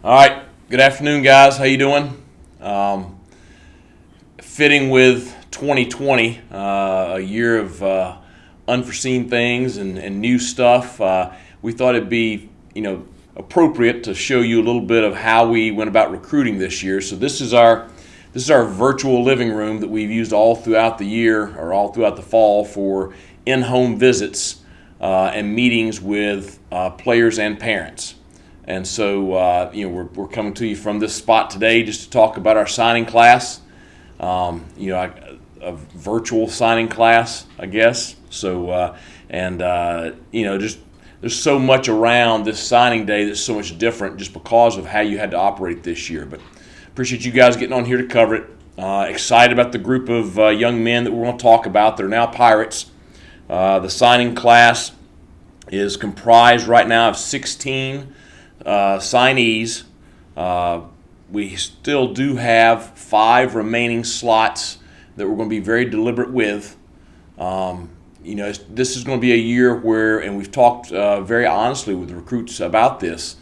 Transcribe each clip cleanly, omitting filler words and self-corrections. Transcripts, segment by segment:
All right. Good afternoon, guys. How you doing? Um, Fitting with 2020, a year of unforeseen things and new stuff. We thought it'd be, appropriate to show you a little bit of how we went about recruiting this year. So this is our virtual living room that we've used all throughout the year or all throughout the fall for in-home visits and meetings with players and parents. And so, we're coming to you from this spot today just to talk about our signing class. A virtual signing class, I guess. So, just there's so much around this signing day that's so much different just because of how you had to operate this year. But appreciate you guys getting on here to cover it. Excited about the group of young men that we're going to talk about. They're now Pirates. The signing class is comprised right now of 16 signees. We still do have 5 remaining slots that we're going to be very deliberate with. This is going to be a year where, and we've talked very honestly with recruits about this.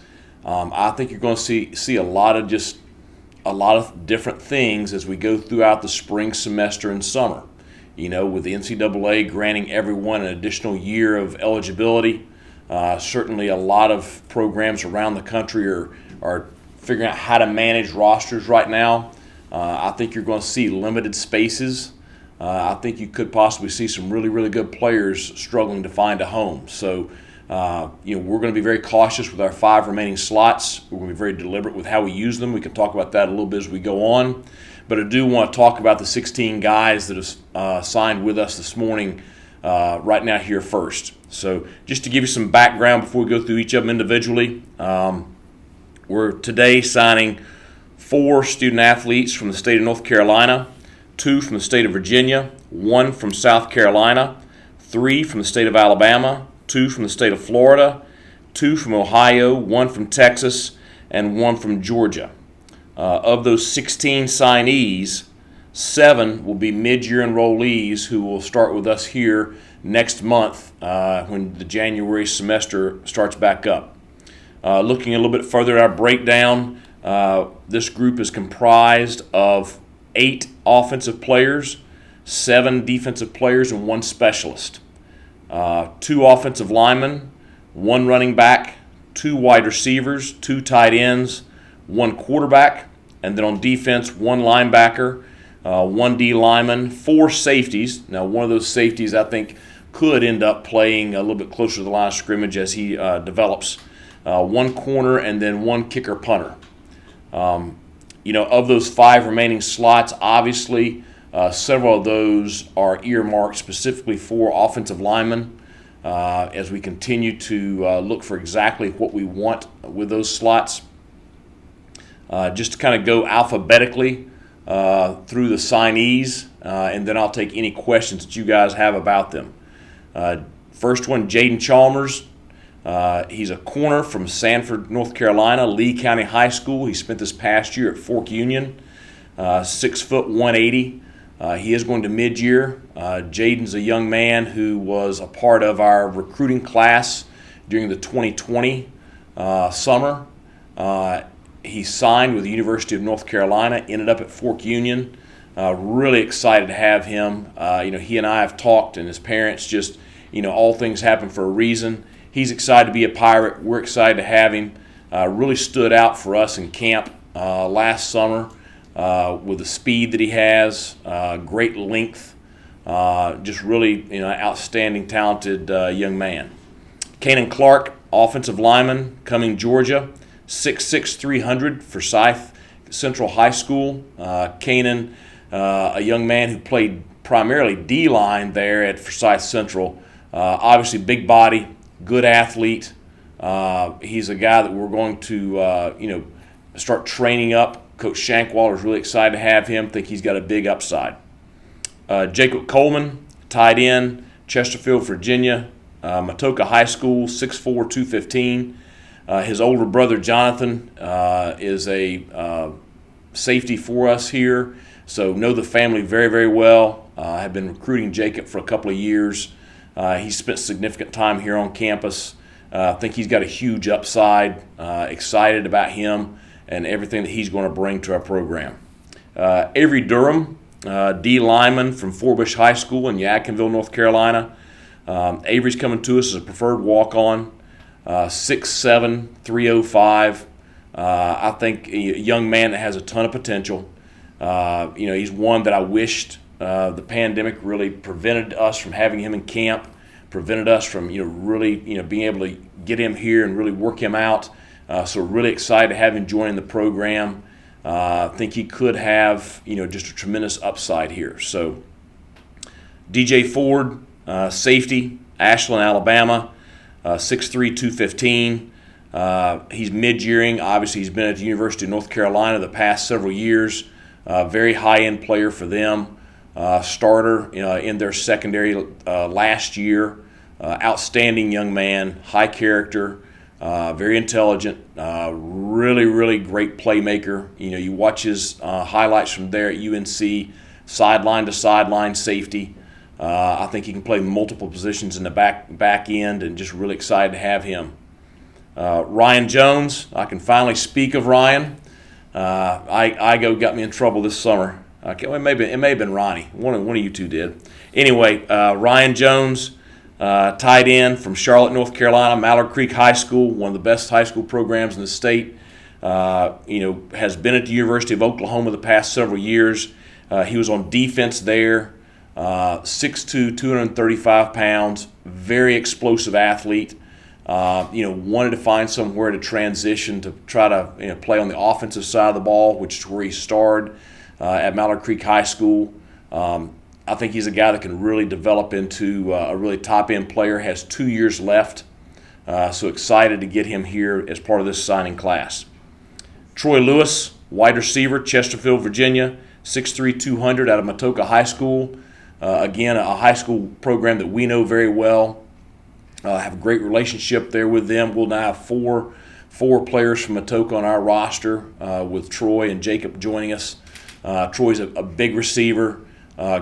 I think you're going to see a lot of different things as we go throughout the spring semester and summer. With the NCAA granting everyone an additional year of eligibility. Certainly a lot of programs around the country are figuring out how to manage rosters right now. I think you're going to see limited spaces. I think you could possibly see some really, really good players struggling to find a home. So, we're going to be very cautious with our 5 remaining slots. We're going to be very deliberate with how we use them. We can talk about that a little bit as we go on. But I do want to talk about the 16 guys that have signed with us this morning right now here first. So just to give you some background before we go through each of them individually, we're today signing 4 student athletes from the state of North Carolina, 2 from the state of Virginia, 1 from South Carolina, 3 from the state of Alabama, 2 from the state of Florida, 2 from Ohio, 1 from Texas, and 1 from Georgia. Of those 16 signees, 7 will be mid-year enrollees who will start with us here next month when the January semester starts back up. Looking a little bit further at our breakdown, this group is comprised of 8 offensive players, 7 defensive players, and 1 specialist. 2 offensive linemen, 1 running back, 2 wide receivers, 2 tight ends, 1 quarterback, and then on defense, 1 linebacker, 1 D lineman, 4 safeties. Now, one of those safeties I think could end up playing a little bit closer to the line of scrimmage as he develops. 1 corner, and then 1 kicker punter. Of those 5 remaining slots, obviously, several of those are earmarked specifically for offensive linemen as we continue to look for exactly what we want with those slots. Just to kind of go alphabetically through the signees, and then I'll take any questions that you guys have about them. First one, Jaden Chalmers. He's a corner from Sanford, North Carolina, Lee County High School. He spent this past year at Fork Union, 6 foot 180. He is going to mid-year. Jaden's a young man who was a part of our recruiting class during the 2020 summer. He signed with the University of North Carolina, ended up at Fork Union. Really excited to have him. He and I have talked, and his parents just, all things happen for a reason. He's excited to be a Pirate. We're excited to have him. Really stood out for us in camp last summer with the speed that he has, great length, just really, outstanding, talented young man. Kanan Clark, offensive lineman, Cumming, Georgia. 6'6", 300 for Forsyth Central High School. Kanan, a young man who played primarily D-line there at Forsyth Central. Obviously big body, good athlete. He's a guy that we're going to, start training up. Coach Shankwaller is really excited to have him. Think he's got a big upside. Jacob Coleman, tight end, Chesterfield, Virginia. Matoka High School, 6'4", 215. His older brother, Jonathan, is a safety for us here, so know the family very, very well. Have been recruiting Jacob for a couple of years. He's spent significant time here on campus. I think he's got a huge upside. Excited about him. and everything that he's going to bring to our program. Avery Durham, D lineman from Forbush High School in Yadkinville, North Carolina. Avery's coming to us as a preferred walk-on, 6'7", 305. I think a young man that has a ton of potential. He's one that I wished the pandemic really prevented us from having him in camp, prevented us from really being able to get him here and really work him out. So we're really excited to have him joining the program. I think he could have just a tremendous upside here. So DJ Ford, safety, Ashland, Alabama, 6'3", 215. He's mid-yearing. Obviously, he's been at the University of North Carolina the past several years. Very high-end player for them. Starter in their secondary last year. Outstanding young man, high character, very intelligent, really, really great playmaker. You watch his highlights from there at UNC, sideline to sideline safety. I think he can play multiple positions in the back end, and just really excited to have him. Ryan Jones, I can finally speak of Ryan. Igo got me in trouble this summer. It may have been Ronnie. One of you two did. Anyway, Ryan Jones, tight end from Charlotte, North Carolina, Mallard Creek High School, one of the best high school programs in the state. Has been at the University of Oklahoma the past several years. He was on defense there. 6'2", 235 pounds, very explosive athlete. Wanted to find somewhere to transition to try to play on the offensive side of the ball, which is where he starred at Mallard Creek High School. I think he's a guy that can really develop into a really top-end player, has 2 years left. So excited to get him here as part of this signing class. Troy Lewis, wide receiver, Chesterfield, Virginia, 6'3", 200 out of Matoka High School. Again, a high school program that we know very well. Have a great relationship there with them. We'll now have four players from Matoka on our roster, with Troy and Jacob joining us. Troy's a big receiver,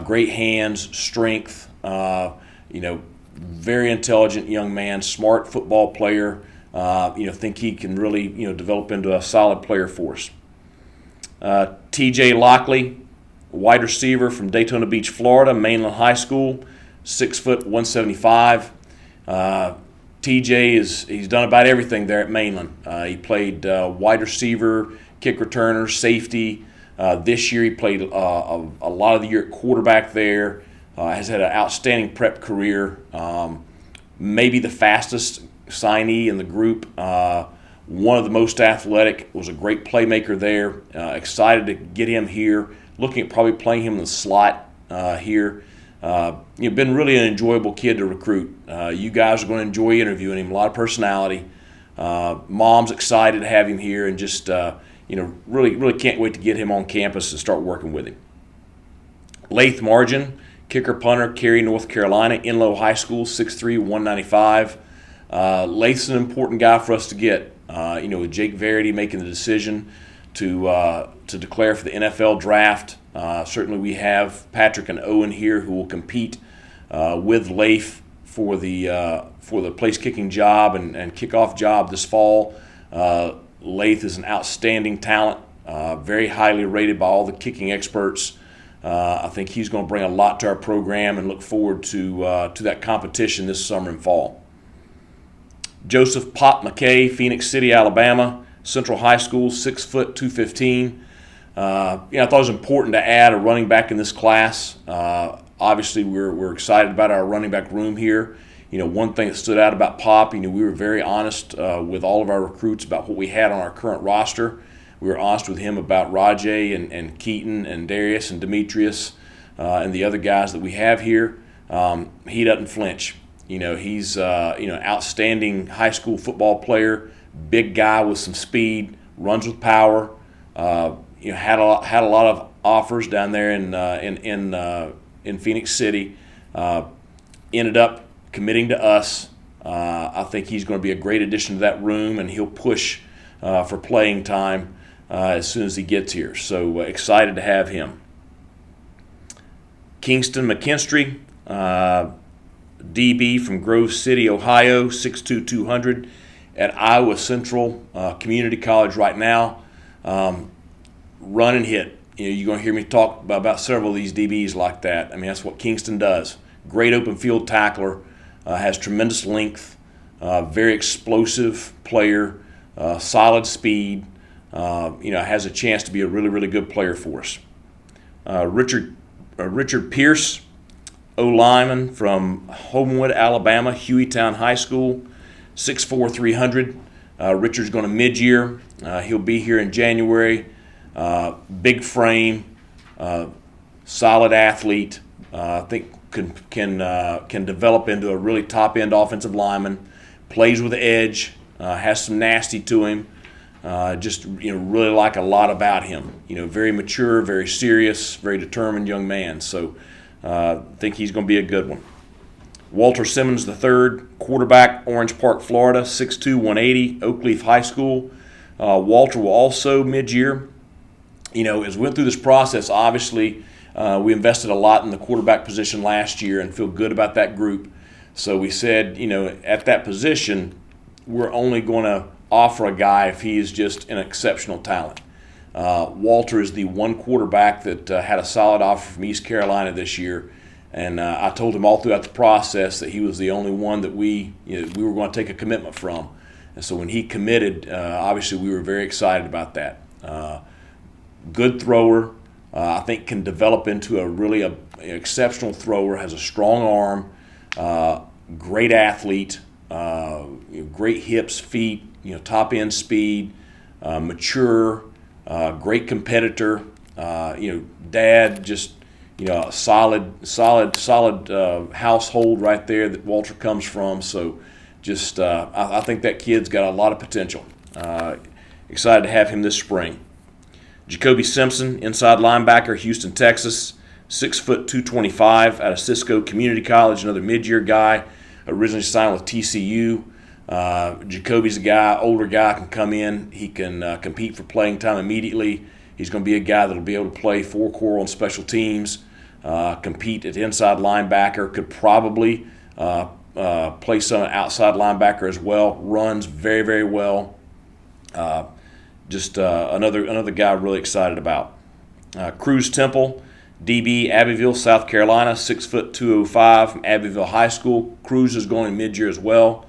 great hands, strength, very intelligent young man, smart football player. Think he can really develop into a solid player for us. TJ Lockley, wide receiver from Daytona Beach, Florida, Mainland High School, 6 foot 175. TJ he's done about everything there at Mainland. He played wide receiver, kick returner, safety. This year he played a lot of the year at quarterback there. Has had an outstanding prep career. Maybe the fastest signee in the group. One of the most athletic. Was a great playmaker there. Excited to get him here. Looking at probably playing him in the slot here. Been really an enjoyable kid to recruit. You guys are going to enjoy interviewing him. A lot of personality. Mom's excited to have him here, and just really can't wait to get him on campus and start working with him. Lath Margin, kicker punter, Cary, North Carolina, Inlow High School, 6'3", 195. Lath's an important guy for us to get. With Jake Verity making the decision to declare for the NFL draft. Certainly we have Patrick and Owen here who will compete with Lath for the place kicking job and kickoff job this fall. Lath is an outstanding talent, very highly rated by all the kicking experts. I think he's going to bring a lot to our program, and look forward to that competition this summer and fall. Joseph Pop McKay, Phoenix City, Alabama, Central High School, 6 foot 215. I thought it was important to add a running back in this class. Obviously, we're excited about our running back room here. One thing that stood out about Pop, we were very honest with all of our recruits about what we had on our current roster. We were honest with him about Rajay and Keaton and Darius and Demetrius and the other guys that we have here. He doesn't flinch. He's outstanding high school football player, big guy with some speed, runs with power. Had a lot of offers down there in Phoenix City. Ended up committing to us. I think he's going to be a great addition to that room, and he'll push for playing time as soon as he gets here. So excited to have him. Kingston McKinstry, DB from Grove City, Ohio, 6'2", 200 at Iowa Central Community College right now. Run and hit. You're going to hear me talk about several of these DBs like that. I mean, that's what Kingston does. Great open field tackler, has tremendous length, very explosive player, solid speed. Has a chance to be a really, really good player for us. Richard Pierce, O-lineman from Homewood, Alabama, Hueytown High School, 6'4", 300. Richard's going to mid-year. He'll be here in January. Big frame, solid athlete. I think can develop into a really top-end offensive lineman. Plays with edge. Has some nasty to him. Really like a lot about him. Very mature, very serious, very determined young man. So I think he's going to be a good one. Walter Simmons III, quarterback, Orange Park, Florida, 6'2", 180, Oakleaf High School. Walter will also mid-year. As we went through this process, obviously we invested a lot in the quarterback position last year and feel good about that group. So we said, at that position, we're only going to offer a guy if he is just an exceptional talent. Walter is the one quarterback that had a solid offer from East Carolina this year, and I told him all throughout the process that he was the only one that we were going to take a commitment from. And so when he committed, obviously we were very excited about that. Good thrower, I think can develop into a really exceptional thrower, has a strong arm, great athlete, great hips, feet, top end speed, mature, great competitor. Dad just a solid household right there that Walter comes from. So just I think that kid's got a lot of potential. Excited to have him this spring. Jacoby Simpson, inside linebacker, Houston, Texas, 6', 225, out of Cisco Community College, another mid-year guy, originally signed with TCU. Jacoby's a guy, older guy, can come in. He can compete for playing time immediately. He's going to be a guy that will be able to play four core on special teams, compete at inside linebacker, could probably play some outside linebacker as well. Runs very, very well. Another guy I'm really excited about. Cruz Temple, DB, Abbeville, South Carolina, 6', 205 from Abbeville High School. Cruz is going mid-year as well.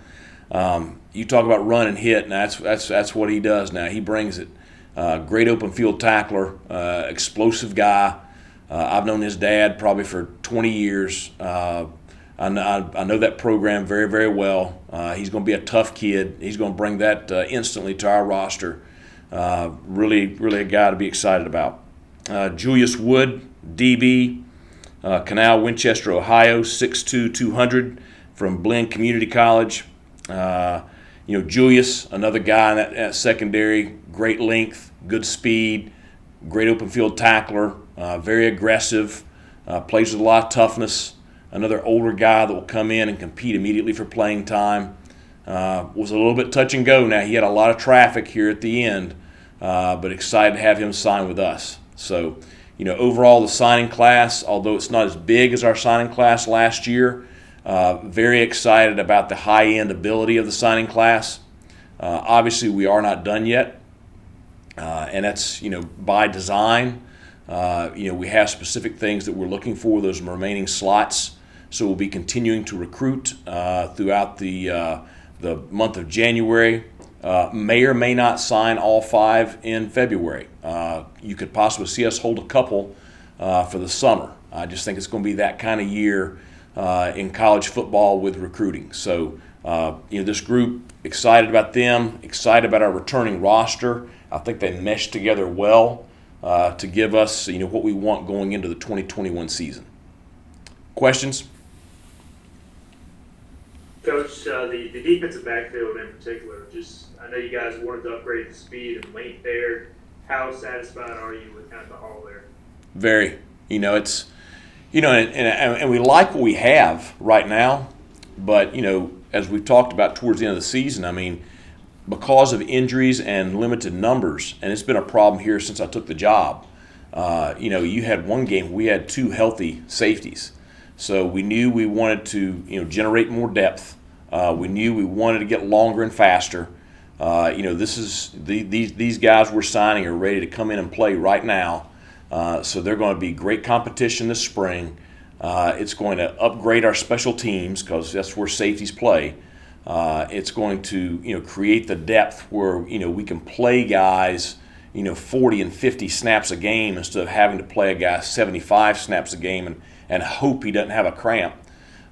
You talk about run and hit, and that's what he does now. He brings it. Great open field tackler, explosive guy. I've known his dad probably for 20 years. I know that program very, very well. He's going to be a tough kid. He's going to bring that instantly to our roster. Really, really a guy to be excited about. Julius Wood, DB, Canal, Winchester, Ohio, 6'2", 200 from Blinn Community College. Julius, another guy in that secondary, great length, good speed, great open field tackler, very aggressive, plays with a lot of toughness. Another older guy that will come in and compete immediately for playing time. Was a little bit touch and go. Now he had a lot of traffic here at the end, but excited to have him sign with us. So, overall the signing class, although it's not as big as our signing class last year, very excited about the high-end ability of the signing class. Obviously, we are not done yet, and that's by design. We have specific things that we're looking for, those remaining slots. So we'll be continuing to recruit throughout the month of January. May or may not sign all 5 in February. You could possibly see us hold a couple for the summer. I just think it's going to be that kind of year in college football with recruiting. So, this group, excited about them, excited about our returning roster. I think they mesh together well to give us, what we want going into the 2021 season. Questions? Coach, the defensive backfield in particular, I know you guys wanted to upgrade the speed and length there. How satisfied are you with kind of the haul there? Very. It's, and we like what we have right now, but, as we've talked about towards the end of the season, because of injuries and limited numbers, and it's been a problem here since I took the job, you had one game, we had 2 healthy safeties. So we knew we wanted to, generate more depth. We knew we wanted to get longer and faster. These guys we're signing are ready to come in and play right now. So they're going to be great competition this spring. It's going to upgrade our special teams because that's where safeties play. It's going to create the depth where we can play guys 40 and 50 snaps a game instead of having to play a guy 75 snaps a game and hope he doesn't have a cramp.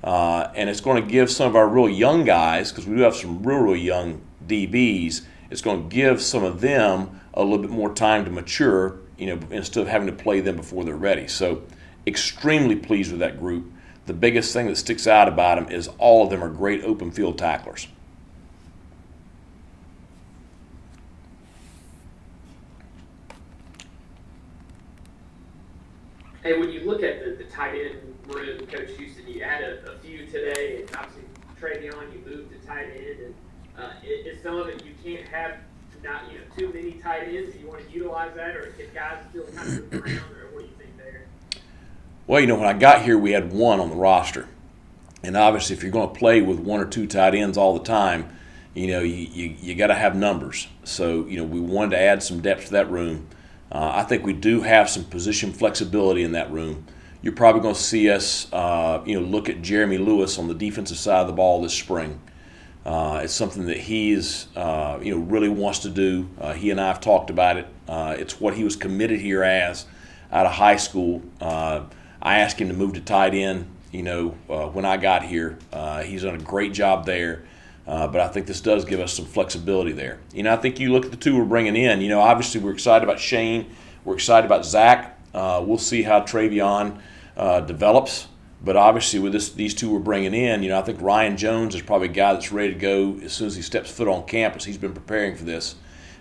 And it's going to give some of our real young guys, because we do have some real young DBs, it's going to give some of them a little bit more time to mature, instead of having to play them before they're ready. So extremely pleased with that group. The biggest thing that sticks out about them is all of them are great open field tacklers. Hey, when you look at the tight end room, Coach Houston, you had a few today, and obviously Travion, you moved to tight end, and is some of it you can't have not too many tight ends? Do you want to utilize that, or can guys still kind of move around, or what do you think there? Well, when I got here, we had one on the roster, and obviously, if you're going to play with one or two tight ends all the time, you got to have numbers. So we wanted to add some depth to that room. I think we do have some position flexibility in that room. You're probably going to see us, look at Jeremy Lewis on the defensive side of the ball this spring. It's something that he is, really wants to do. He and I have talked about it. It's what he was committed here as out of high school. I asked him to move to tight end, when I got here. He's done a great job there. But I think this does give us some flexibility there. I think you look at the two we're bringing in. Obviously we're excited about Shane. We're excited about Zach. We'll see how Travion develops. But obviously with these two we're bringing in, I think Ryan Jones is probably a guy that's ready to go as soon as he steps foot on campus. He's been preparing for this.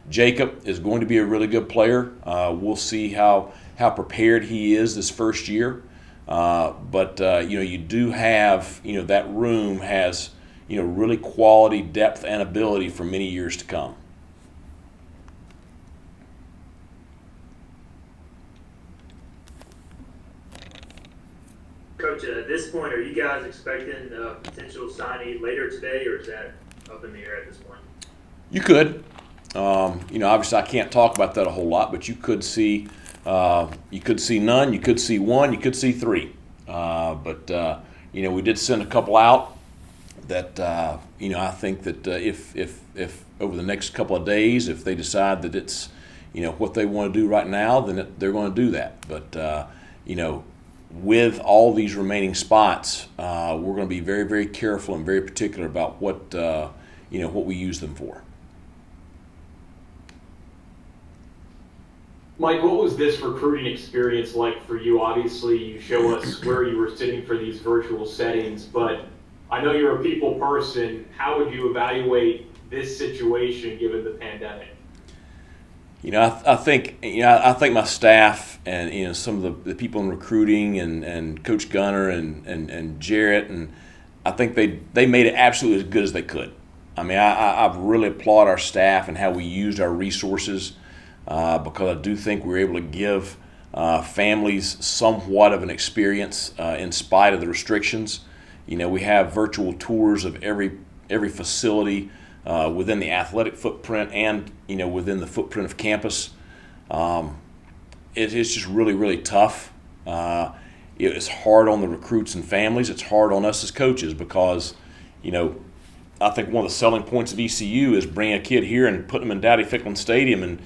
Jacob is going to be a really good player. We'll see how prepared he is this first year. But you do have, that room has really quality depth and ability for many years to come. Coach, at this point, are you guys expecting a potential signee later today, or is that up in the air at this point? You could. Obviously I can't talk about that a whole lot, but you could see none, you could see one, you could see three. We did send a couple out that I think that if over the next couple of days, if they decide that it's what they want to do right now, then they're going to do that. But with all these remaining spots, we're going to be very, very careful and very particular about what we use them for. Mike, what was this recruiting experience like for you? Obviously, you show us where you were sitting for these virtual settings, but I know you're a people person. How would you evaluate this situation given the pandemic? I think my staff and some of the people in recruiting and Coach Gunner and Jarrett, and I think they made it absolutely as good as they could. I really applaud our staff and how we used our resources, because I do think we were able to give families somewhat of an experience in spite of the restrictions. We have virtual tours of every facility within the athletic footprint and within the footprint of campus. It's just really, really tough. It's hard on the recruits and families. It's hard on us as coaches because I think one of the selling points of ECU is bringing a kid here and putting them in Dowdy Ficklen Stadium and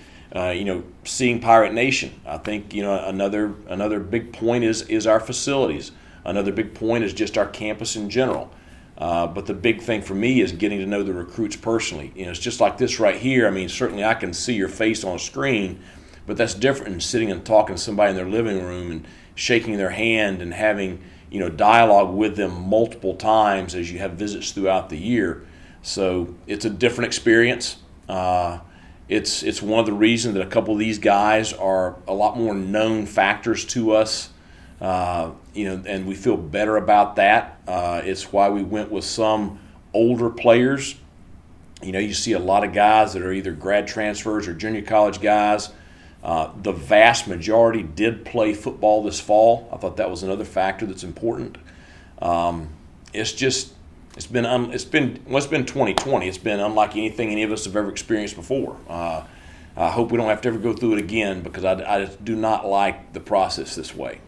seeing Pirate Nation. I think another big point is our facilities. Another big point is just our campus in general. But the big thing for me is getting to know the recruits personally. It's just like this right here. Certainly I can see your face on a screen, but that's different than sitting and talking to somebody in their living room and shaking their hand and having dialogue with them multiple times as you have visits throughout the year. So it's a different experience. It's one of the reasons that a couple of these guys are a lot more known factors to us. And we feel better about that. It's why we went with some older players. You see a lot of guys that are either grad transfers or junior college guys. The vast majority did play football this fall. I thought that was another factor that's important. It's just, it's been 2020. It's been unlike anything any of us have ever experienced before. I hope we don't have to ever go through it again, because I just do not like the process this way.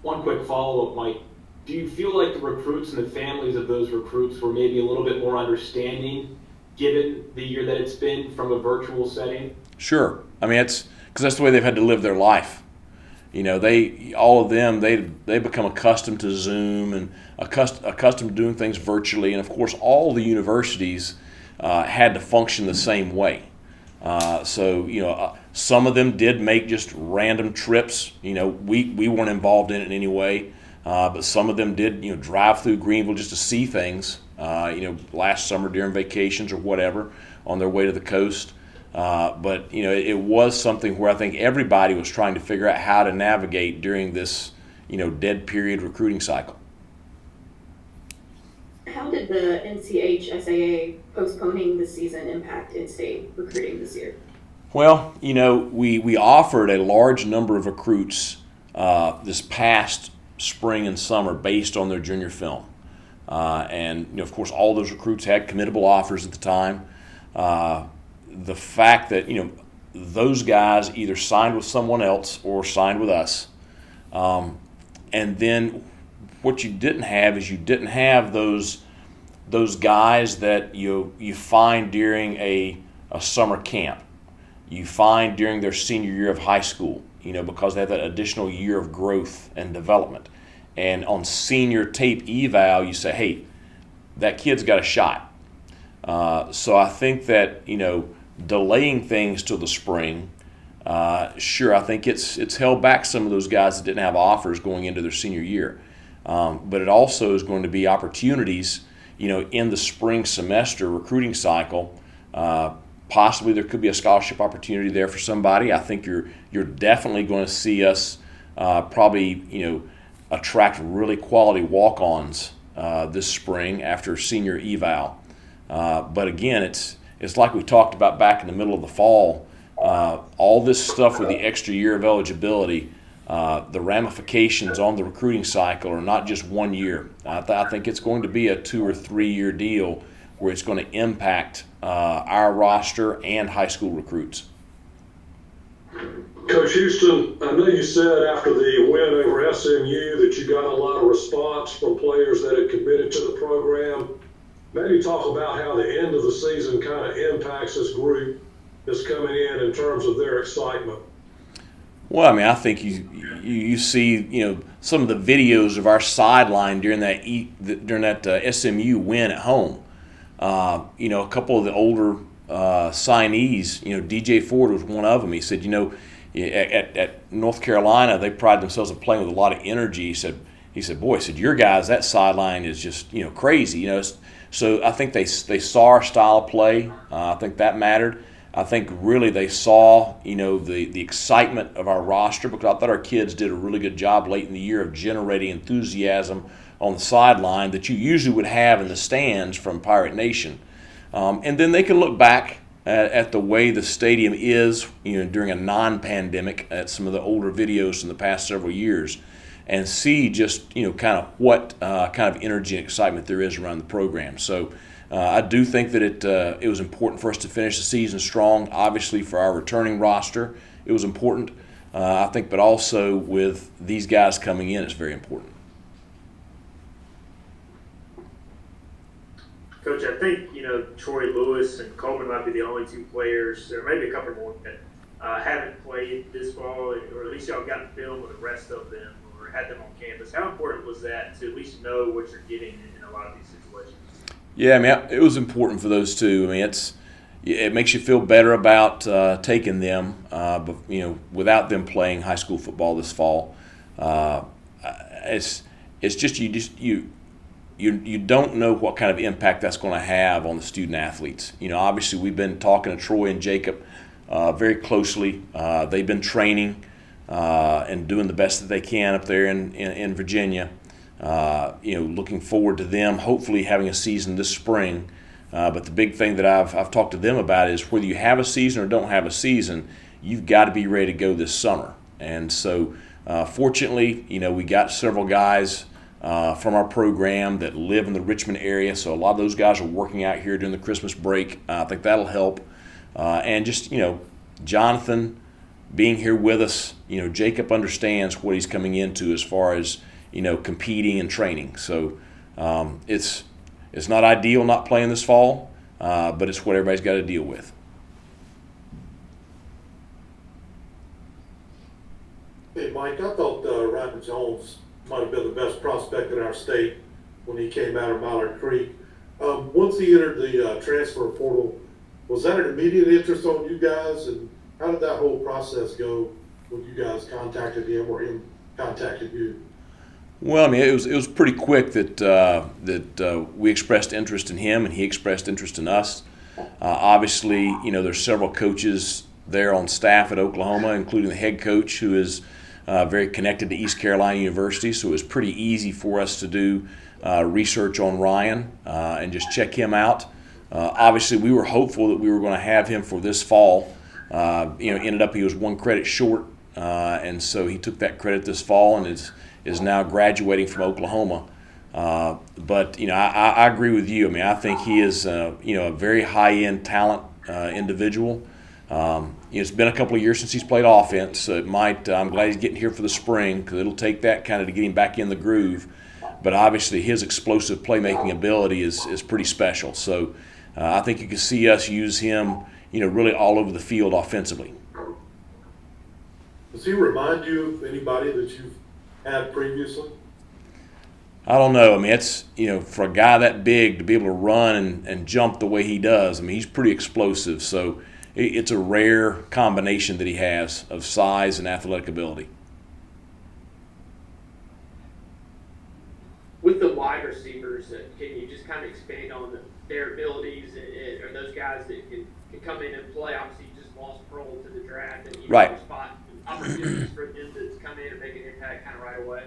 One quick follow-up, Mike. Do you feel like the recruits and the families of those recruits were maybe a little bit more understanding given the year that it's been from a virtual setting? Sure. I mean, it's because that's the way they've had to live their life. All of them, they become accustomed to Zoom and accustomed to doing things virtually. And of course, all the universities had to function the same way. Some of them did make just random trips. We weren't involved in it in any way, but some of them did, drive through Greenville just to see things, last summer during vacations or whatever on their way to the coast. But it was something where I think everybody was trying to figure out how to navigate during this, dead period recruiting cycle. How did the NCHSAA postponing the season impact in-state recruiting this year? Well, we offered a large number of recruits this past spring and summer based on their junior film. And of course, all those recruits had committable offers at the time. The fact that, those guys either signed with someone else or signed with us. And then what you didn't have those guys that you find during a summer camp, you find during their senior year of high school, because they have that additional year of growth and development. And on senior tape eval, you say, hey, that kid's got a shot. So I think that, delaying things till the spring, sure, I think it's held back some of those guys that didn't have offers going into their senior year. But it also is going to be opportunities, in the spring semester recruiting cycle. Possibly there could be a scholarship opportunity there for somebody. I think you're definitely going to see us probably, attract really quality walk-ons this spring after senior eval. But again, it's like we talked about back in the middle of the fall. All this stuff with the extra year of eligibility, the ramifications on the recruiting cycle are not just 1 year. I think it's going to be a 2 or 3 year deal where it's going to impact our roster and high school recruits. Coach Houston, I know you said after the win over SMU that you got a lot of response from players that had committed to the program. Maybe talk about how the end of the season kind of impacts this group that's coming in terms of their excitement. Well, I mean, I think you see, some of the videos of our sideline during that SMU win at home. A couple of the older signees, DJ Ford was one of them. He said, at North Carolina, they pride themselves on playing with a lot of energy. He said, boy, your guys, that sideline is just, crazy. So I think they saw our style of play. I think that mattered. I think really they saw, the excitement of our roster, because I thought our kids did a really good job late in the year of generating enthusiasm on the sideline that you usually would have in the stands from Pirate Nation. And then they can look back at the way the stadium is, during a non-pandemic, at some of the older videos from the past several years, and see just, kind of what kind of energy and excitement there is around the program. So I do think that it was important for us to finish the season strong. Obviously, for our returning roster, it was important. I think, but also with these guys coming in, it's very important. Coach, I think, Troy Lewis and Coleman might be the only two players, or maybe a couple more, that haven't played this fall, or at least y'all got to film with the rest of them, or had them on campus. How important was that to at least know what you're getting in a lot of these situations? Yeah, I mean, it was important for those two. I mean, it makes you feel better about taking them, but without them playing high school football this fall, it's just you don't know what kind of impact that's going to have on the student athletes. Obviously we've been talking to Troy and Jacob very closely. They've been training and doing the best that they can up there in Virginia. Looking forward to them hopefully having a season this spring. But the big thing that I've talked to them about is whether you have a season or don't have a season, you've got to be ready to go this summer. And so fortunately, we got several guys from our program that live in the Richmond area. So a lot of those guys are working out here during the Christmas break. I think that'll help. And just, Jonathan being here with us, Jacob understands what he's coming into as far as, competing and training. So it's not ideal not playing this fall, but it's what everybody's got to deal with. Hey, Mike, I thought Ryan Jones might have been the best prospect in our state when he came out of Mallard Creek. Once he entered the transfer portal, was that an immediate interest on you guys? And how did that whole process go when you guys contacted him or him contacted you? Well, I mean, it was pretty quick that we expressed interest in him and he expressed interest in us. Obviously, there's several coaches there on staff at Oklahoma, including the head coach, who is very connected to East Carolina University. So it was pretty easy for us to do research on Ryan and just check him out. Obviously, we were hopeful that we were going to have him for this fall. Ended up he was one credit short, and so he took that credit this fall and is now graduating from Oklahoma. But I agree with you. I mean, I think he is a very high-end talent individual. It's been a couple of years since he's played offense, so I'm glad he's getting here for the spring because it'll take that kind of to get him back in the groove. But obviously his explosive playmaking ability is pretty special. So I think you can see us use him, really all over the field offensively. Does he remind you of anybody that you've had previously? I don't know. I mean, it's, for a guy that big to be able to run and jump the way he does, I mean, he's pretty explosive. So it's a rare combination that he has of size and athletic ability. With the wide receivers, can you just kind of expand on their abilities? Are those guys that can come in and play? Obviously, you just lost Pearl to the draft, and right. Spot opportunities for them to come in and make an impact kind of right away.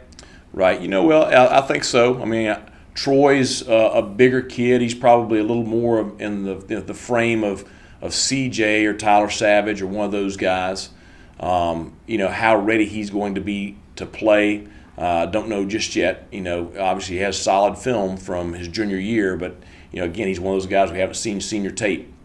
Right. Well, I think so. I mean, Troy's a bigger kid. He's probably a little more in the frame of CJ or Tyler Savage or one of those guys. How ready he's going to be to play, don't know just yet. Obviously he has solid film from his junior year, but again, he's one of those guys we haven't seen senior tape